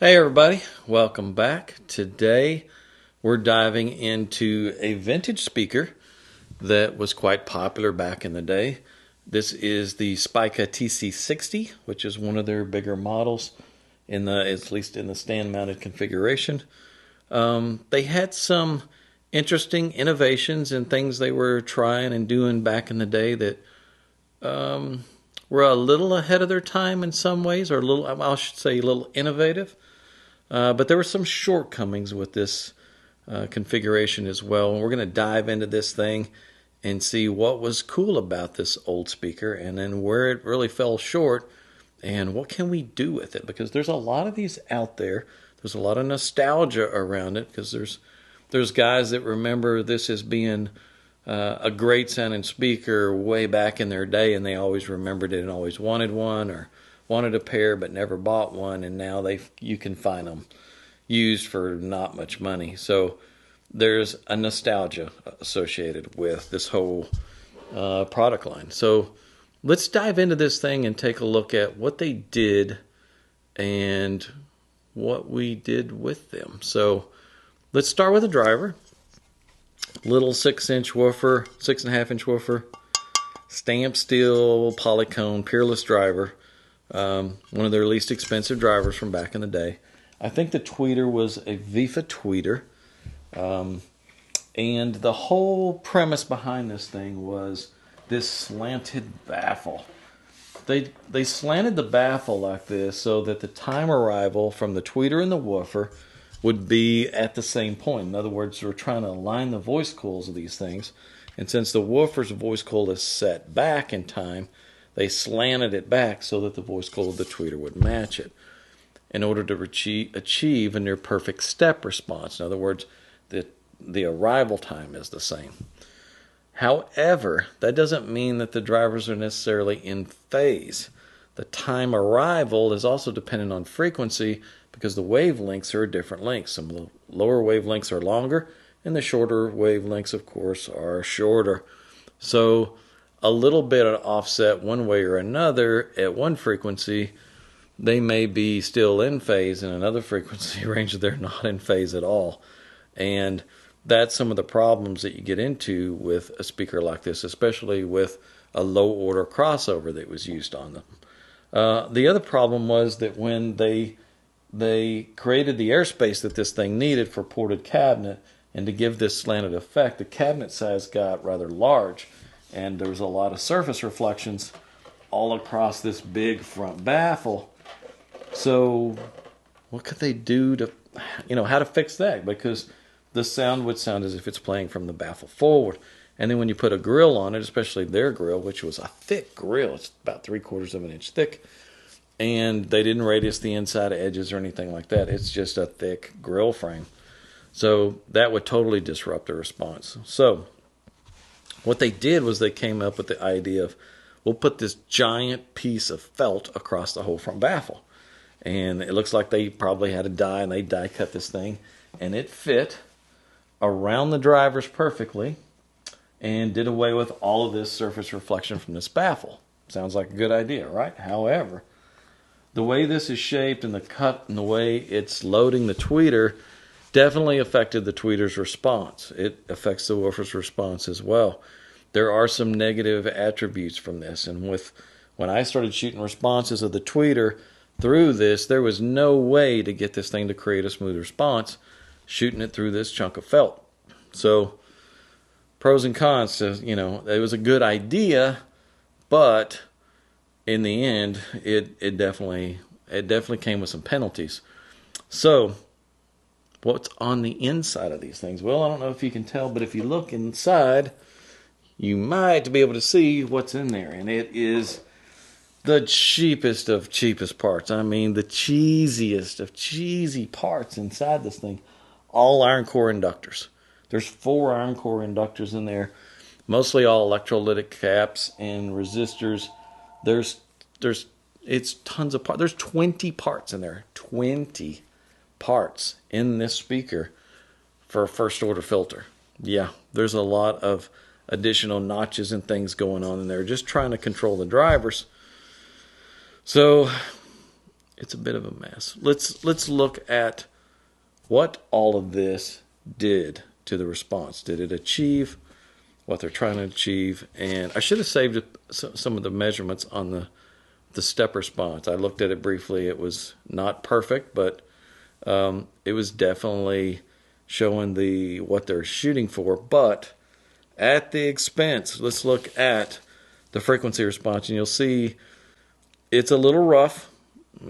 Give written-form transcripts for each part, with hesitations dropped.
Hey everybody, welcome back. Today we're diving into a vintage speaker that was quite popular back in the day. This is the Spica TC-60, which is one of their bigger models, at least in the stand-mounted configuration. They had some interesting innovations and things they were trying and doing back in the day that were a little ahead of their time in some ways, or I should say a little innovative. But there were some shortcomings with this configuration as well. And we're going to dive into this thing and see what was cool about this old speaker and then where it really fell short and what can we do with it. Because there's a lot of these out there. There's a lot of nostalgia around it because there's guys that remember this as being a great sounding speaker way back in their day, and they always remembered it and always wanted one or wanted a pair but never bought one, and now you can find them used for not much money. So there's a nostalgia associated with this whole product line. So let's dive into this thing and take a look at what they did and what we did with them. So let's start with the driver. Little 6-inch woofer, 6.5-inch woofer, stamped steel, polycone, peerless driver. One of their least expensive drivers from back in the day. I think the tweeter was a VIFA tweeter. And the whole premise behind this thing was this slanted baffle. They slanted the baffle like this so that the time arrival from the tweeter and the woofer would be at the same point. In other words, we're trying to align the voice coils of these things. And since the woofer's voice coil is set back in time, they slanted it back so that the voice coil of the tweeter would match it in order to achieve a near perfect step response. In other words, the arrival time is the same. However, that doesn't mean that the drivers are necessarily in phase. The time arrival is also dependent on frequency because the wavelengths are different lengths. Some of the lower wavelengths are longer, and the shorter wavelengths, of course, are shorter. So a little bit of offset one way or another at one frequency, they may be still in phase. In another frequency range, they're not in phase at all. And that's some of the problems that you get into with a speaker like this, especially with a low order crossover that was used on them. The other problem was that when they created the airspace that this thing needed for ported cabinet and to give this slanted effect, the cabinet size got rather large. And there was a lot of surface reflections all across this big front baffle. So what could they do to, how to fix that? Because the sound would sound as if it's playing from the baffle forward. And then when you put a grill on it, especially their grill, which was a thick grill, it's about 3/4 of an inch thick, and they didn't radius the inside edges or anything like that. It's just a thick grill frame. So that would totally disrupt the response. So what they did was they came up with the idea of, we'll put this giant piece of felt across the whole front baffle. And it looks like they probably had a die, and they die cut this thing. And it fit around the drivers perfectly and did away with all of this surface reflection from this baffle. Sounds like a good idea, right? However, the way this is shaped and the cut and the way it's loading the tweeter definitely affected the tweeter's response. It affects the woofer's response as well. There are some negative attributes from this, and when I started shooting responses of the tweeter through this, there was no way to get this thing to create a smooth response shooting it through this chunk of felt. So pros and cons to, it was a good idea, but in the end it definitely came with some penalties. So what's on the inside of these things? Well, I don't know if you can tell, but if you look inside, you might be able to see what's in there. And it is the cheapest of cheapest parts. I mean, the cheesiest of cheesy parts inside this thing. All iron core inductors. There's 4 iron core inductors in there. Mostly all electrolytic caps and resistors. It's tons of parts. There's 20 parts in there. 20 parts in this speaker for a first order filter. Yeah, there's a lot of additional notches and things going on in there, just trying to control the drivers. So it's a bit of a mess. Let's look at what all of this did to the response. Did it achieve what they're trying to achieve? And I should have saved some of the measurements on the step response. I looked at it briefly. It was not perfect, but it was definitely showing what they're shooting for, but at the expense. Let's look at the frequency response, and you'll see it's a little rough.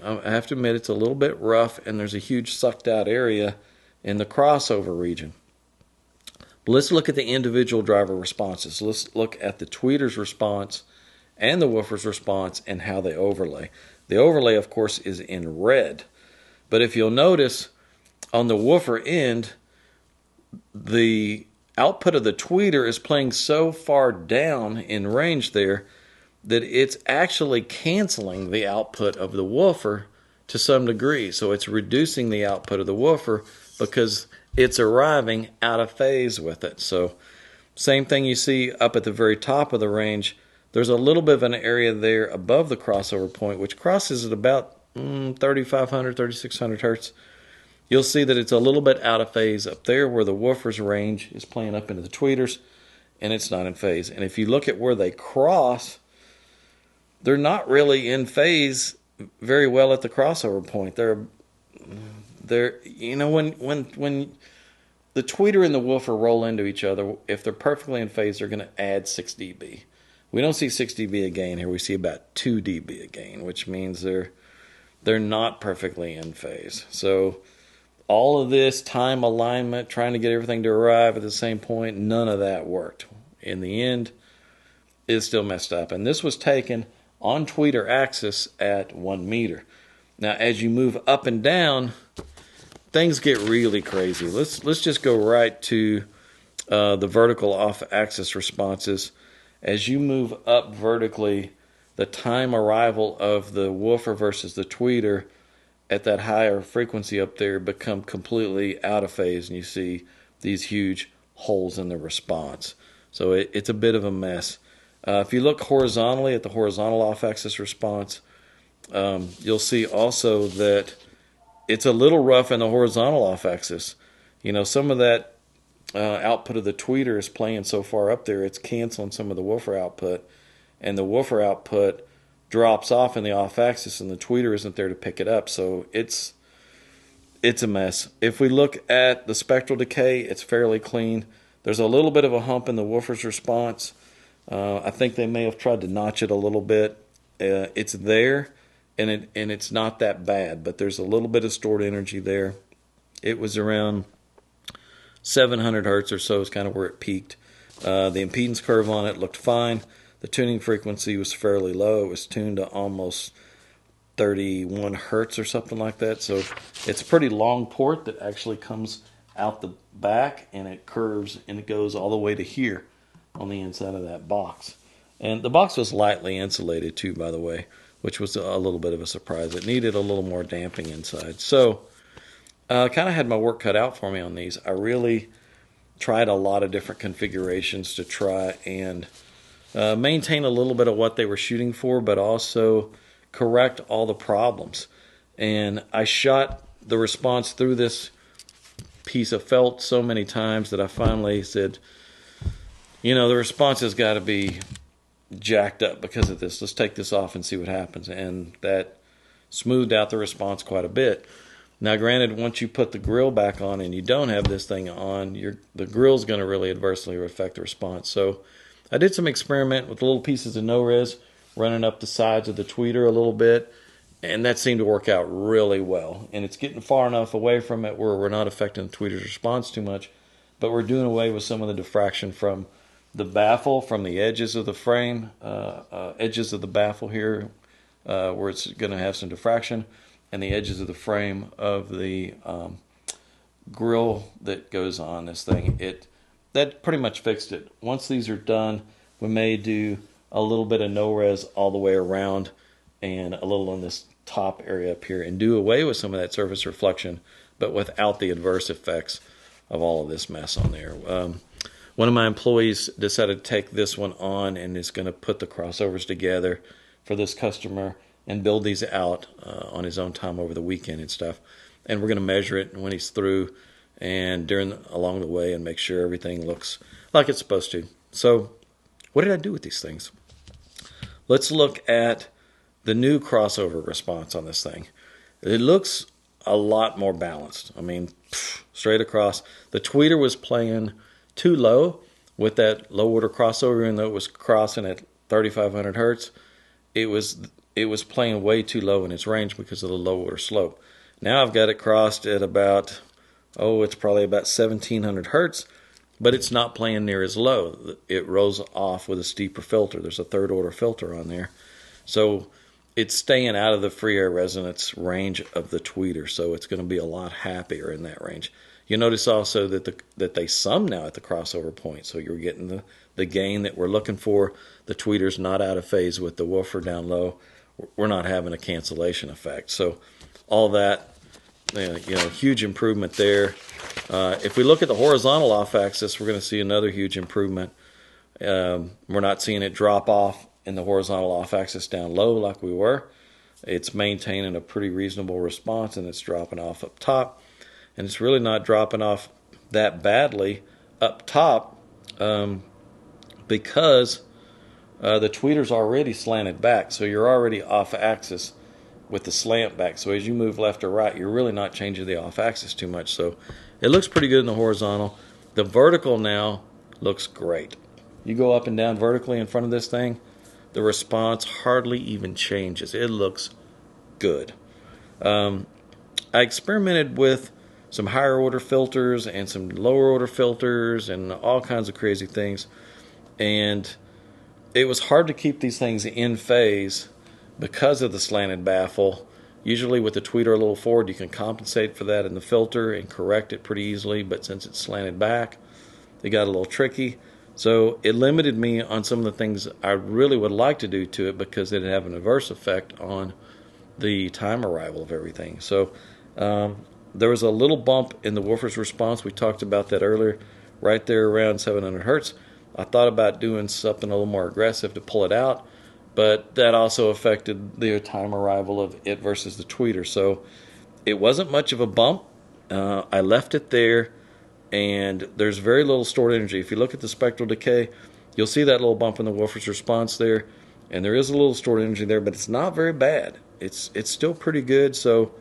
I have to admit it's a little bit rough, and there's a huge sucked out area in the crossover region. But let's look at the individual driver responses. Let's look at the tweeter's response and the woofer's response and how they overlay. The overlay, of course, is in red. But if you'll notice, on the woofer end, the output of the tweeter is playing so far down in range there that it's actually canceling the output of the woofer to some degree. So it's reducing the output of the woofer because it's arriving out of phase with it. So same thing you see up at the very top of the range. There's a little bit of an area there above the crossover point, which crosses at about 3,500, 3,600 hertz. You'll see that it's a little bit out of phase up there where the woofer's range is playing up into the tweeters, and it's not in phase. And if you look at where they cross, they're not really in phase very well at the crossover point. They're you know, when the tweeter and the woofer roll into each other, if they're perfectly in phase, they're going to add 6 dB. We don't see 6 dB a gain here. We see about 2 dB a gain, which means they're not perfectly in phase. So all of this time alignment, trying to get everything to arrive at the same point, none of that worked. In the end, it's still messed up. And this was taken on tweeter axis at 1 meter. Now, as you move up and down, things get really crazy. Let's just go right to the vertical off-axis responses. As you move up vertically, the time arrival of the woofer versus the tweeter at that higher frequency up there become completely out of phase, and you see these huge holes in the response. So it's a bit of a mess. If you look horizontally at the horizontal off-axis response, you'll see also that it's a little rough in the horizontal off-axis. You know, some of that output of the tweeter is playing so far up there, it's canceling some of the woofer output, and the woofer output drops off in the off-axis, and the tweeter isn't there to pick it up. So it's a mess. If we look at the spectral decay, it's fairly clean. There's a little bit of a hump in the woofer's response. I think they may have tried to notch it a little bit. It's there, and it's not that bad, but there's a little bit of stored energy there. It was around 700 hertz or so is kind of where it peaked. The impedance curve on it looked fine. The tuning frequency was fairly low. It was tuned to almost 31 hertz or something like that. So it's a pretty long port that actually comes out the back, and it curves and it goes all the way to here on the inside of that box. And the box was lightly insulated too, by the way, which was a little bit of a surprise. It needed a little more damping inside. So I kind of had my work cut out for me on these. I really tried a lot of different configurations to try and maintain a little bit of what they were shooting for, but also correct all the problems. And I shot the response through this piece of felt so many times that I finally said, you know, the response has got to be jacked up because of this. Let's take this off and see what happens. And that smoothed out the response quite a bit. Now, granted, once you put the grill back on and you don't have this thing on, the grill's going to really adversely affect the response. So I did some experiment with little pieces of no-res running up the sides of the tweeter a little bit, and that seemed to work out really well. And it's getting far enough away from it where we're not affecting the tweeter's response too much, but we're doing away with some of the diffraction from the baffle, from the edges of the frame, edges of the baffle here, where it's going to have some diffraction, and the edges of the frame of the grill that goes on this thing. That pretty much fixed it. Once these are done, we may do a little bit of no-res all the way around and a little on this top area up here and do away with some of that surface reflection, but without the adverse effects of all of this mess on there. One of my employees decided to take this one on and is going to put the crossovers together for this customer and build these out on his own time over the weekend and stuff. And we're going to measure it when he's through and along the way and make sure everything looks like it's supposed to. So what did I do with these things? Let's look at the new crossover response on this thing. It looks a lot more balanced. I mean, straight across. The tweeter was playing too low with that low order crossover, even though it was crossing at 3,500 hertz. It was playing way too low in its range because of the low order slope. Now I've got it crossed at about, it's probably about 1,700 hertz, but it's not playing near as low. It rolls off with a steeper filter. There's a third order filter on there. So it's staying out of the free air resonance range of the tweeter, so it's going to be a lot happier in that range. You notice also that they sum now at the crossover point, so you're getting the gain that we're looking for. The tweeter's not out of phase with the woofer down low. We're not having a cancellation effect. So all that, huge improvement there. If we look at the horizontal off axis, we're going to see another huge improvement. We're not seeing it drop off in the horizontal off axis down low like we were. It's maintaining a pretty reasonable response, and it's dropping off up top. And it's really not dropping off that badly up top because the tweeter's already slanted back, so you're already off axis with the slant back. So as you move left or right, you're really not changing the off axis too much. So it looks pretty good in the horizontal. The vertical now looks great. You go up and down vertically in front of this thing, the response hardly even changes. It looks good. I experimented with some higher order filters and some lower order filters and all kinds of crazy things, and it was hard to keep these things in phase because of the slanted baffle. Usually with the tweeter a little forward, you can compensate for that in the filter and correct it pretty easily, but since it's slanted back, it got a little tricky. So it limited me on some of the things I really would like to do to it because it'd have an adverse effect on the time arrival of everything. So there was a little bump in the woofer's response. We talked about that earlier, right there around 700 hertz. I thought about doing something a little more aggressive to pull it out, but that also affected the time arrival of it versus the tweeter. So it wasn't much of a bump. I left it there, and there's very little stored energy. If you look at the spectral decay, you'll see that little bump in the woofer's response there, and there is a little stored energy there, but it's not very bad. It's still pretty good, so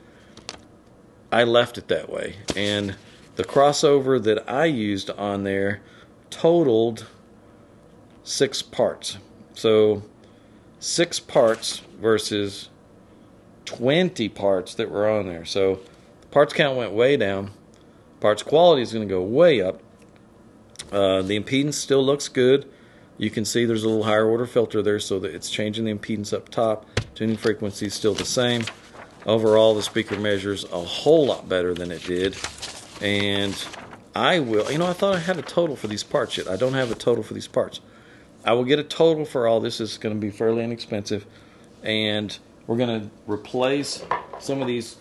I left it that way. And the crossover that I used on there totaled 6 parts. So 6 parts versus 20 parts that were on there. So the parts count went way down. Parts quality is going to go way up. The impedance still looks good. You can see there's a little higher order filter there, so that it's changing the impedance up top. Tuning frequency is still the same. Overall, the speaker measures a whole lot better than it did. And I thought I had a total for these parts yet. I don't have a total for these parts. I will get a total for all this. It's going to be fairly inexpensive. And we're going to replace some of these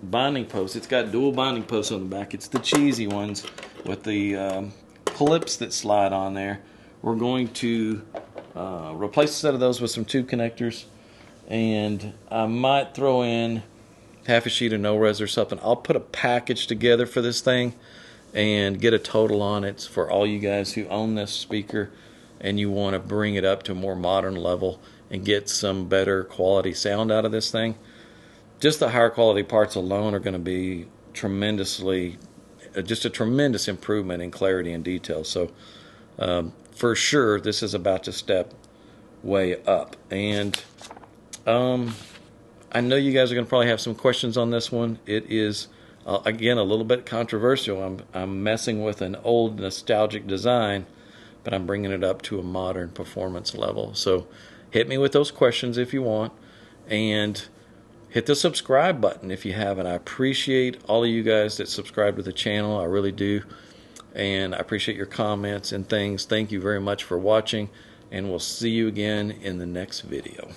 binding posts. It's got dual binding posts on the back. It's the cheesy ones with the clips that slide on there. We're going to replace a set of those with some tube connectors, and I might throw in half a sheet of no-res or something. I'll put a package together for this thing and get a total on it for all you guys who own this speaker and you want to bring it up to a more modern level and get some better quality sound out of this thing. Just the higher quality parts alone are going to be just a tremendous improvement in clarity and detail. So for sure, this is about to step way up. And I know you guys are going to probably have some questions on this one. It is, again, a little bit controversial. I'm messing with an old nostalgic design, but I'm bringing it up to a modern performance level. So hit me with those questions if you want, and hit the subscribe button if you haven't. I appreciate all of you guys that subscribe to the channel. I really do. And I appreciate your comments and things. Thank you very much for watching, and we'll see you again in the next video.